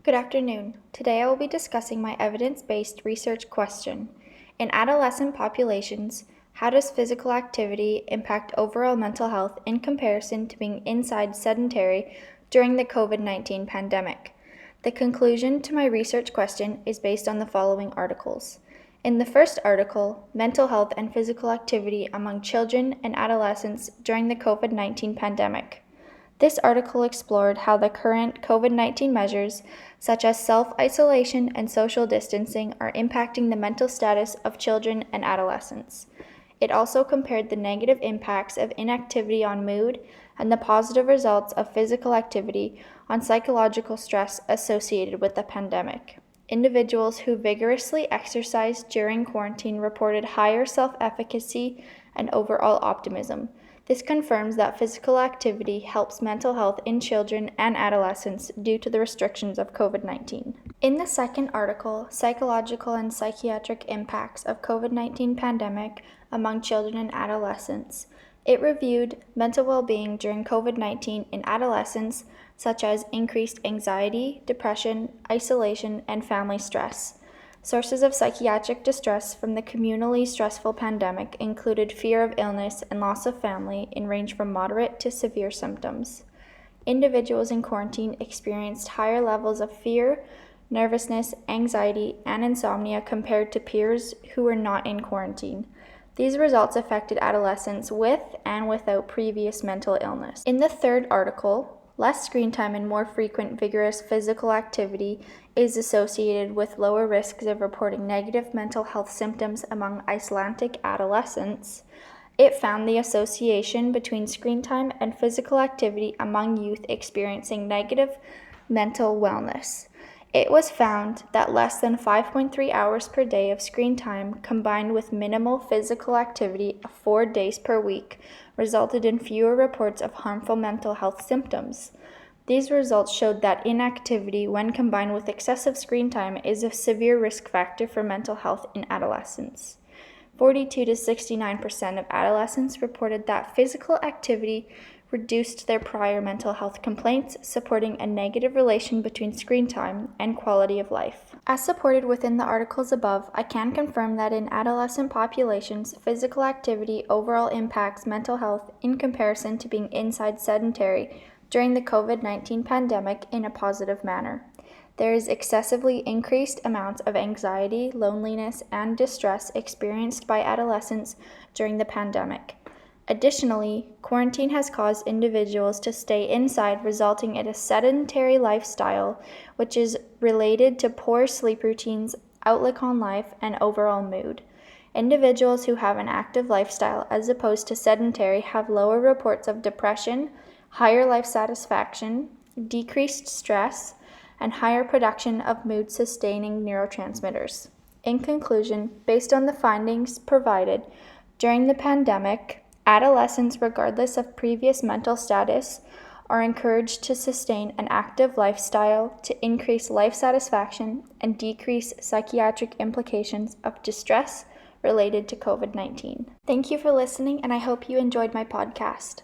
Good afternoon. Today I will be discussing my evidence-based research question. In adolescent populations, how does physical activity impact overall mental health in comparison to being inside sedentary during the COVID-19 pandemic? The conclusion to my research question is based on the following articles. In the first article, Mental Health and Physical Activity Among Children and Adolescents During the COVID-19 Pandemic. This article explored how the current COVID-19 measures, such as self-isolation and social distancing, are impacting the mental status of children and adolescents. It also compared the negative impacts of inactivity on mood and the positive results of physical activity on psychological stress associated with the pandemic. Individuals who vigorously exercised during quarantine reported higher self-efficacy and overall optimism. This confirms that physical activity helps mental health in children and adolescents due to the restrictions of COVID-19. In the second article, Psychological and Psychiatric Impacts of COVID-19 Pandemic Among Children and Adolescents, it reviewed mental well-being during COVID-19 in adolescents, such as increased anxiety, depression, isolation, and family stress. Sources of psychiatric distress from the communally stressful pandemic included fear of illness and loss of family and range from moderate to severe symptoms. Individuals in quarantine experienced higher levels of fear, nervousness, anxiety, and insomnia compared to peers who were not in quarantine. These results affected adolescents with and without previous mental illness. In the third article, less screen time and more frequent vigorous physical activity is associated with lower risks of reporting negative mental health symptoms among Icelandic adolescents. It found the association between screen time and physical activity among youth experiencing negative mental wellness. It was found that less than 5.3 hours per day of screen time combined with minimal physical activity of 4 days per week resulted in fewer reports of harmful mental health symptoms. These results showed that inactivity, when combined with excessive screen time, is a severe risk factor for mental health in adolescents. 42 to 69% of adolescents reported that physical activity reduced their prior mental health complaints, supporting a negative relation between screen time and quality of life. As supported within the articles above, I can confirm that in adolescent populations, physical activity overall impacts mental health in comparison to being inside sedentary during the COVID-19 pandemic in a positive manner. There is excessively increased amounts of anxiety, loneliness, and distress experienced by adolescents during the pandemic. Additionally, quarantine has caused individuals to stay inside, resulting in a sedentary lifestyle, which is related to poor sleep routines, outlook on life, and overall mood. Individuals who have an active lifestyle as opposed to sedentary have lower reports of depression, higher life satisfaction, decreased stress, and higher production of mood-sustaining neurotransmitters. In conclusion, based on the findings provided during the pandemic, adolescents, regardless of previous mental status, are encouraged to sustain an active lifestyle to increase life satisfaction and decrease psychiatric implications of distress related to COVID-19. Thank you for listening, and I hope you enjoyed my podcast.